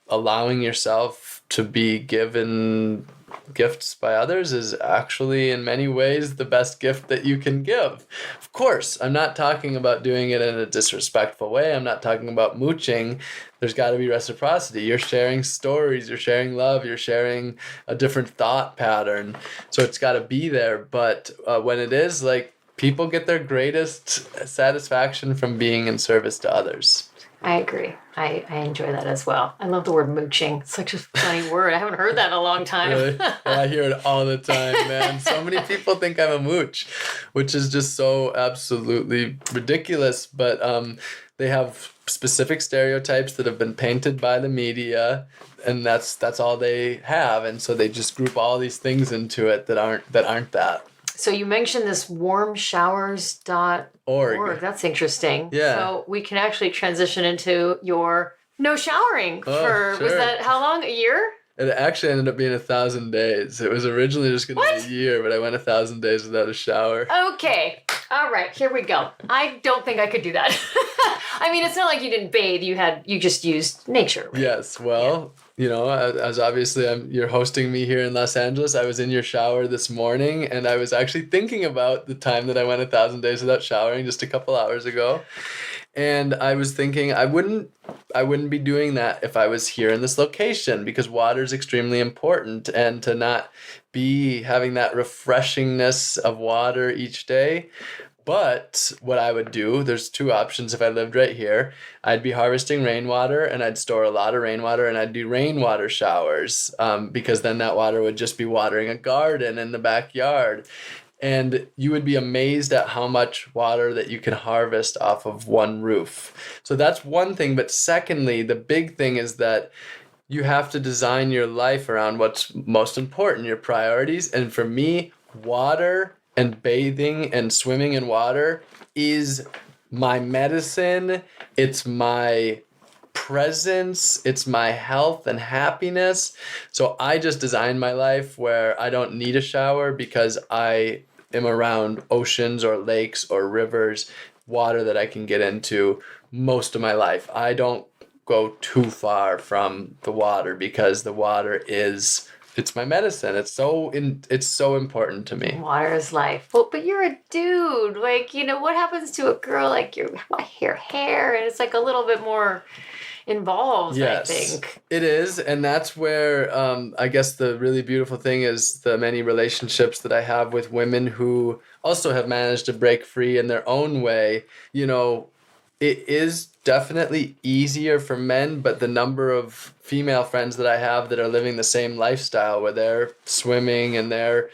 allowing yourself to be given gifts by others is actually in many ways the best gift that you can give. Of course, I'm not talking about doing it in a disrespectful way. I'm not talking about mooching. There's got to be reciprocity. You're sharing stories, you're sharing love, you're sharing a different thought pattern. So it's got to be there. But when it is, people get their greatest satisfaction from being in service to others. I agree. I enjoy that as well. I love the word mooching. It's such a funny word. I haven't heard that in a long time. Really? I hear it all the time, man. So many people think I'm a mooch, which is just so absolutely ridiculous. But they have specific stereotypes that have been painted by the media, and that's all they have. And so they just group all these things into it that aren't that. So you mentioned this warmshowers.org. That's interesting. Yeah. So we can actually transition into your no showering sure. Was that how long? A year? It actually ended up being 1,000 days. It was originally just going to be a year, but I went 1,000 days without a shower. Okay. All right. Here we go. I don't think I could do that. I mean, it's not like you didn't bathe. You just used nature. Right? Yes. Well, as obviously you're hosting me here in Los Angeles, I was in your shower this morning, and I was actually thinking about the time that I went 1,000 days without showering just a couple hours ago. And I was thinking I wouldn't be doing that if I was here in this location, because water is extremely important, and to not be having that refreshingness of water each day. But what I would do, there's two options if I lived right here. I'd be harvesting rainwater, and I'd store a lot of rainwater, and I'd do rainwater showers, because then that water would just be watering a garden in the backyard. And you would be amazed at how much water that you can harvest off of one roof. So that's one thing. But secondly, the big thing is that you have to design your life around what's most important, your priorities. And for me, water and bathing and swimming in water is my medicine. It's my presence. It's my health and happiness. So I just designed my life where I don't need a shower because I am around oceans or lakes or rivers, water that I can get into most of my life. I don't go too far from the water because the water it's my medicine. It's so important to me. Water is life. Well, but you're a dude. Like, what happens to a girl like your hair? And it's like a little bit more involved, Yes, I think. it is. And that's where I guess the really beautiful thing is the many relationships that I have with women who also have managed to break free in their own way. It is definitely easier for men, but the number of female friends that I have that are living the same lifestyle where they're swimming and they're,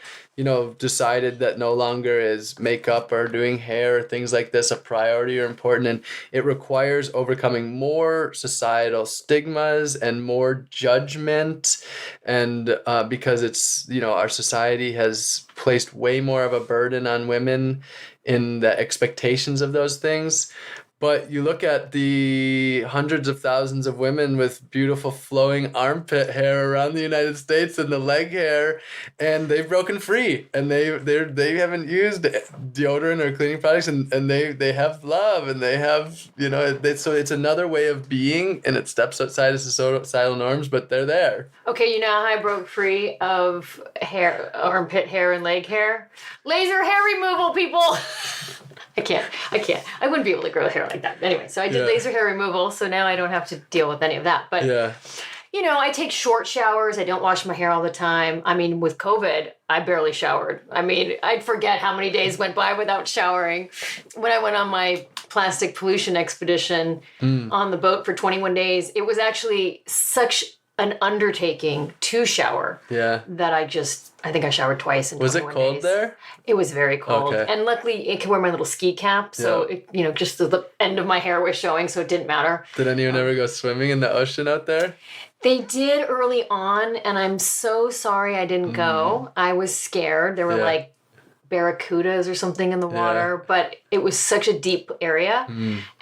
decided that no longer is makeup or doing hair or things like this a priority or important. And it requires overcoming more societal stigmas and more judgment. And because it's, our society has placed way more of a burden on women in the expectations of those things. But you look at the hundreds of thousands of women with beautiful flowing armpit hair around the United States and the leg hair, and they've broken free, and they haven't used deodorant or cleaning products, and they have love, and they have so it's another way of being, and it steps outside of societal norms, but they're there. Okay, you know how I broke free of hair, armpit hair and leg hair? Laser hair removal, people! I can't. I wouldn't be able to grow hair like that. Anyway, so I did laser hair removal, so now I don't have to deal with any of that. But, I take short showers. I don't wash my hair all the time. I mean, with COVID, I barely showered. I mean, I'd forget how many days went by without showering. When I went on my plastic pollution expedition on the boat for 21 days, it was actually such an undertaking to shower. Yeah. That I think I showered twice in 21 days. Was it cold there? It was very cold. Okay. And luckily I could wear my little ski cap. So, just the end of my hair was showing, so it didn't matter. Did anyone ever go swimming in the ocean out there? They did early on, and I'm so sorry I didn't go. I was scared. There were like barracudas or something in the water, but it was such a deep area.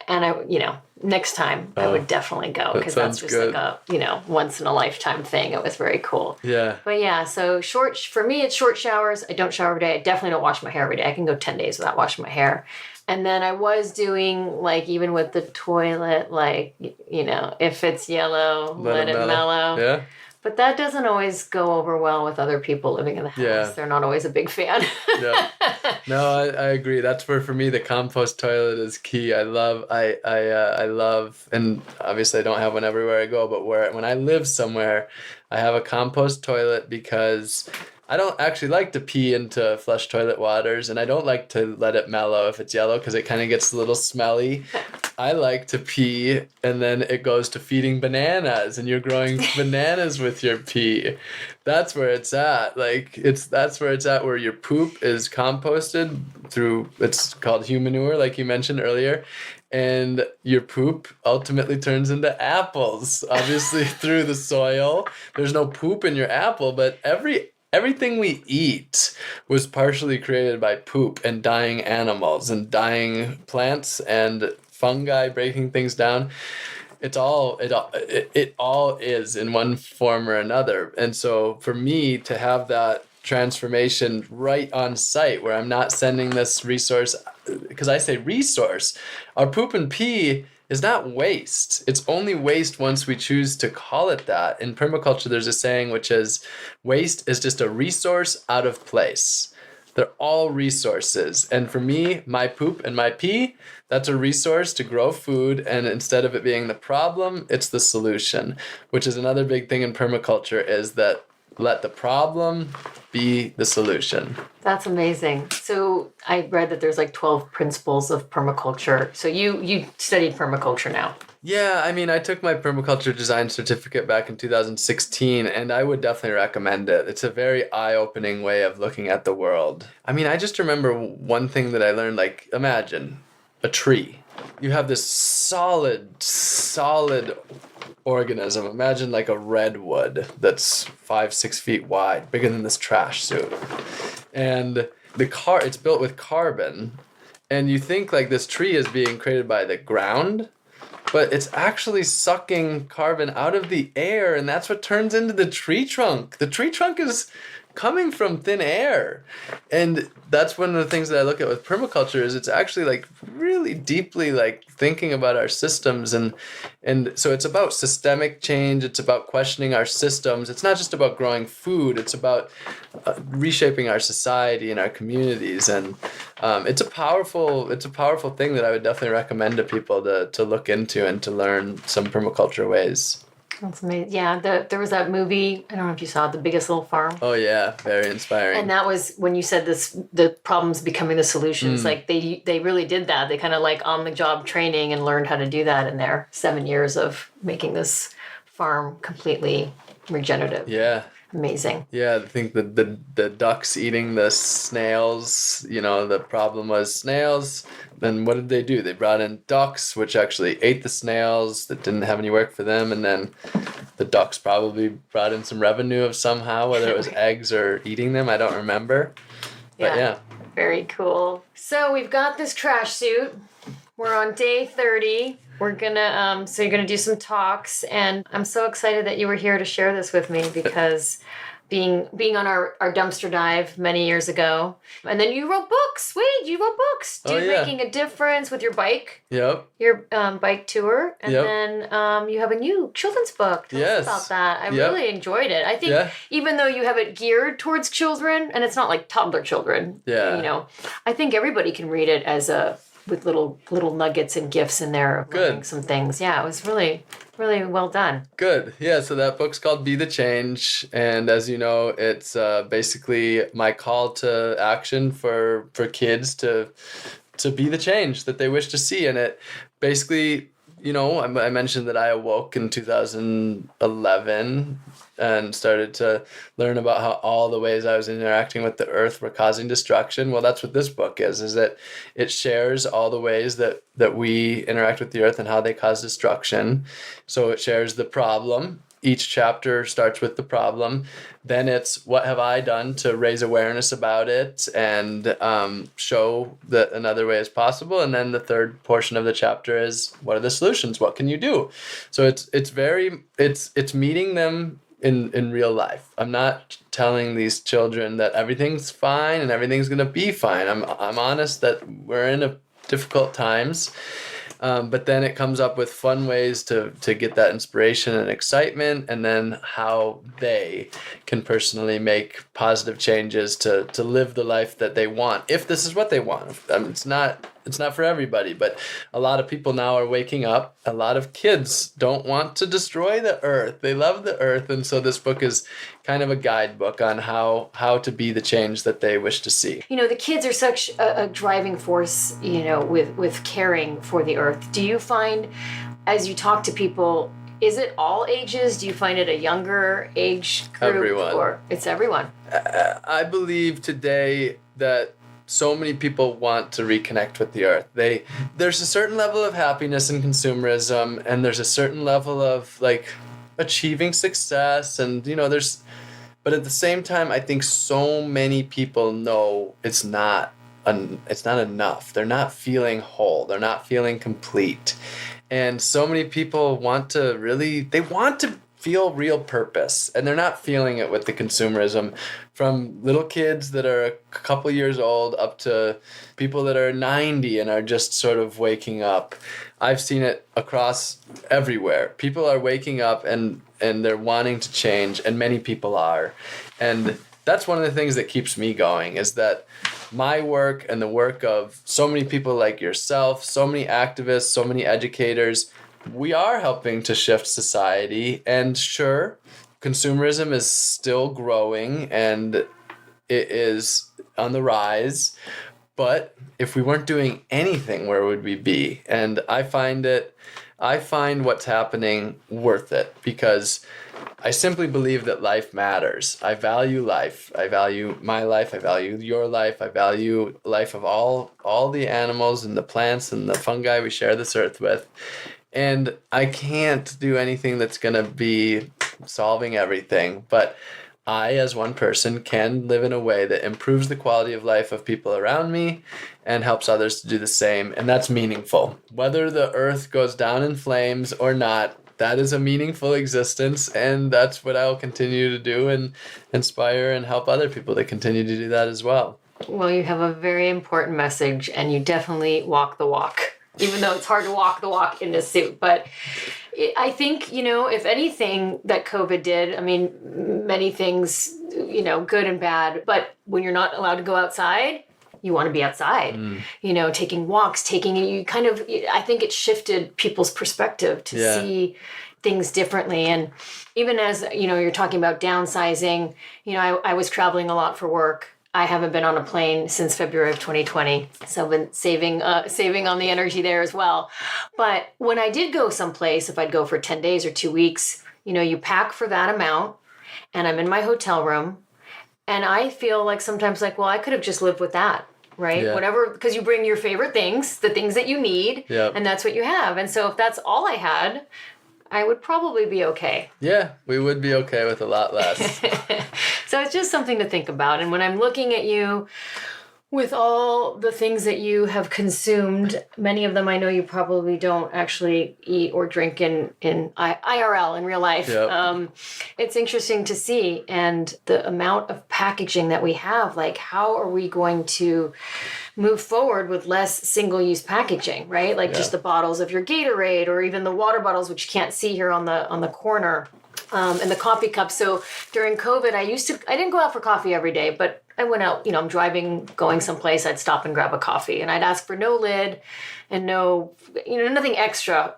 And I, next time I would definitely go because that's just good. Like a, once in a lifetime thing. It was very cool. Yeah. But yeah, so for me, it's short showers. I don't shower every day. I definitely don't wash my hair every day. I can go 10 days without washing my hair. And then I was doing, like, even with the toilet, like, if it's yellow, let it mellow. Yeah. But that doesn't always go over well with other people living in the house. Yeah. They're not always a big fan. Yeah. No, I agree. That's where, for me, the compost toilet is key. I love, and obviously I don't have one everywhere I go, but when I live somewhere, I have a compost toilet because I don't actually like to pee into flush toilet waters, and I don't like to let it mellow if it's yellow because it kind of gets a little smelly. I like to pee, and then it goes to feeding bananas, and you're growing bananas with your pee. That's where it's at. That's where it's at, where your poop is composted through, it's called humanure, like you mentioned earlier. And your poop ultimately turns into apples, obviously through the soil. There's no poop in your apple, but everything we eat was partially created by poop and dying animals and dying plants and fungi breaking things down. It all is in one form or another. And so for me to have that transformation right on site where I'm not sending this resource, because I say resource, our poop and pee is not waste. It's only waste once we choose to call it that. In permaculture, there's a saying which is, waste is just a resource out of place. They're all resources. And for me, my poop and my pee, that's a resource to grow food. And instead of it being the problem, it's the solution, which is another big thing in permaculture, is that let the problem be the solution. That's amazing. So I read that there's like 12 principles of permaculture. So you studied permaculture now. Yeah, I mean, I took my permaculture design certificate back in 2016, and I would definitely recommend it. It's a very eye-opening way of looking at the world. I mean, I just remember one thing that I learned, like, imagine a tree. You have this solid organism. Imagine like a redwood that's 5-6 feet wide, bigger than this trash suit. And it's built with carbon, and you think like this tree is being created by the ground, but it's actually sucking carbon out of the air, and that's what turns into the tree trunk. The tree trunk is coming from thin air. And that's one of the things that I look at with permaculture is it's actually like really deeply like thinking about our systems, and so it's about systemic change. It's about questioning our systems. It's not just about growing food. It's about reshaping our society and our communities, and it's a powerful thing that I would definitely recommend to people to look into and to learn some permaculture ways. That's amazing. Yeah, there was that movie, I don't know if you saw it, The Biggest Little Farm. Oh yeah, very inspiring. And that was when you said this, the problems becoming the solutions. Like they really did that. They kind of like on the job training and learned how to do that in their 7 years of making this farm completely regenerative. Yeah. Amazing. Yeah, I think the ducks eating the snails, the problem was snails. Then what did they do? They brought in ducks, which actually ate the snails that didn't have any work for them. And then the ducks probably brought in some revenue of somehow, whether it was eggs or eating them. I don't remember. But yeah. Very cool. So we've got this trash suit. We're on day 30. We're gonna, so you're gonna do some talks, and I'm so excited that you were here to share this with me, because being on our dumpster dive many years ago, and then you wrote books. Wait, you wrote books. Making a Difference with your bike. Yep. Your bike tour, and then you have a new children's book. Tell us about that. I really enjoyed it. I think even though you have it geared towards children, and it's not like toddler children. Yeah. I think everybody can read it as with little nuggets and gifts in there of learning some things. Yeah, it was really, really well done. Good. Yeah, so that book's called Be the Change, and as you know, it's basically my call to action for kids to be the change that they wish to see. And it basically, I mentioned that I awoke in 2011 and started to learn about how all the ways I was interacting with the earth were causing destruction. Well, that's what this book is that it shares all the ways that we interact with the earth and how they cause destruction. So it shares the problem. Each chapter starts with the problem. Then it's what have I done to raise awareness about it and show that another way is possible. And then the third portion of the chapter is what are the solutions? What can you do? So it's meeting them in real life. I'm not telling these children that everything's fine and everything's gonna be fine. I'm honest that we're in difficult times. But then it comes up with fun ways to get that inspiration and excitement, and then how they can personally make positive changes to live the life that they want, if this is what they want. It's not for everybody, but a lot of people now are waking up. A lot of kids don't want to destroy the earth. They love the earth, and so this book is kind of a guidebook on how to be the change that they wish to see. The kids are such a driving force, with caring for the earth. Do you find, as you talk to people, is it all ages? Do you find it a younger age group? Everyone. Or it's everyone? I believe today that so many people want to reconnect with the earth. There's a certain level of happiness in consumerism, and there's a certain level of like achieving success, and but at the same time, I think so many people know it's not enough. They're not feeling whole. They're not feeling complete. And so many people want to feel real purpose, and they're not feeling it with the consumerism, from little kids that are a couple years old up to people that are 90 and are just sort of waking up. I've seen it across everywhere. People are waking up and they're wanting to change, and many people are. And that's one of the things that keeps me going, is that my work and the work of so many people like yourself, so many activists, so many educators, we are helping to shift society. And sure, consumerism is still growing and it is on the rise. But if we weren't doing anything, where would we be? And I find what's happening worth it, because I simply believe that life matters. I value life. I value my life. I value your life. I value life of all the animals and the plants and the fungi we share this earth with. And I can't do anything that's going to be solving everything, but I, as one person, can live in a way that improves the quality of life of people around me and helps others to do the same. And that's meaningful. Whether the earth goes down in flames or not, that is a meaningful existence. And that's what I will continue to do and inspire and help other people to continue to do that as well. Well, you have a very important message, and you definitely walk the walk, even though it's hard to walk the walk in this suit. But I think, if anything that COVID did, I mean, many things, good and bad, but when you're not allowed to go outside, you want to be outside, taking walks, I think it shifted people's perspective to see things differently. And even as, you're talking about downsizing, I was traveling a lot for work. I haven't been on a plane since February of 2020, so I've been saving on the energy there as well. But when I did go someplace, if I'd go for 10 days or 2 weeks, you pack for that amount, and I'm in my hotel room, and I feel like sometimes well, I could have just lived with that, right? Yeah. Whatever, because you bring your favorite things, the things that you need, and that's what you have. And so if that's all I had, I would probably be okay. Yeah, we would be okay with a lot less. So it's just something to think about. And when I'm looking at you with all the things that you have consumed, many of them I know you probably don't actually eat or drink in IRL, in real life. Yep. It's interesting to see. And the amount of packaging that we have, how are we going to move forward with less single-use packaging, right? Just the bottles of your Gatorade, or even the water bottles, which you can't see here on the corner, and the coffee cups. So during COVID, I didn't go out for coffee every day, but I went out, I'm driving, going someplace, I'd stop and grab a coffee, and I'd ask for no lid and no, nothing extra.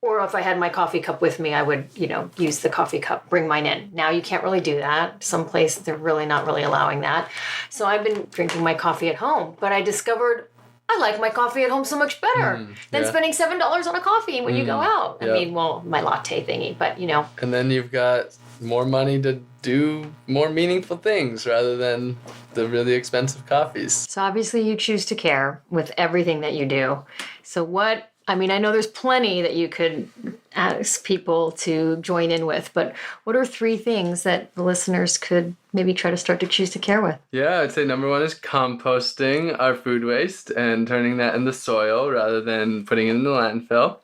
Or if I had my coffee cup with me, I would, use the coffee cup, bring mine in. Now you can't really do that. Someplace they're really not really allowing that. So I've been drinking my coffee at home, but I discovered I like my coffee at home so much better than spending $7 on a coffee when you go out. I mean, well, my latte thingy, but And then you've got more money to do more meaningful things rather than the really expensive coffees. So obviously you choose to care with everything that you do. So I know there's plenty that you could ask people to join in with, but what are 3 things that the listeners could maybe try to start to choose to care with? Yeah, I'd say number 1 is composting our food waste and turning that into soil rather than putting it in the landfill.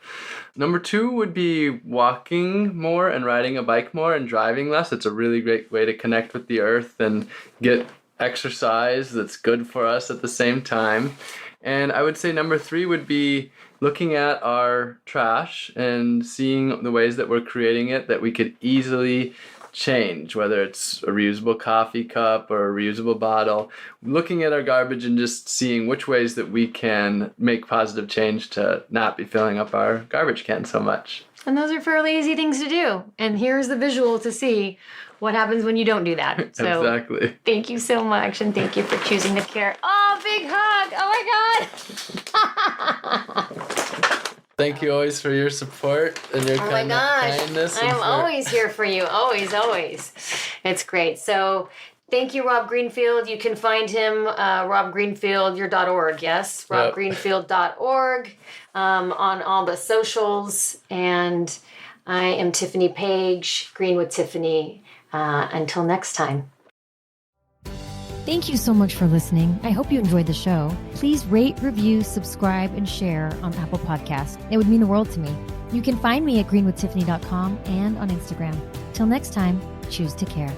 Number 2 would be walking more and riding a bike more and driving less. It's a really great way to connect with the earth and get exercise that's good for us at the same time. And I would say number 3 would be looking at our trash and seeing the ways that we're creating it that we could easily change, whether it's a reusable coffee cup or a reusable bottle. Looking at our garbage and just seeing which ways that we can make positive change to not be filling up our garbage can so much. And those are fairly easy things to do. And here's the visual to see what happens when you don't do that. So exactly. Thank you so much, and thank you for choosing to care. Oh, big hug! Oh my God! Thank you always for your support and your kindness. I'm always here for you. Always, always. It's great. So thank you, Rob Greenfield. You can find him, Rob Greenfield, your .org, yes? robgreenfield.org on all the socials. And I am Tiffany Page, Green with Tiffany. Until next time. Thank you so much for listening. I hope you enjoyed the show. Please rate, review, subscribe, and share on Apple Podcasts. It would mean the world to me. You can find me at greenwithtiffany.com and on Instagram. Till next time, choose to care.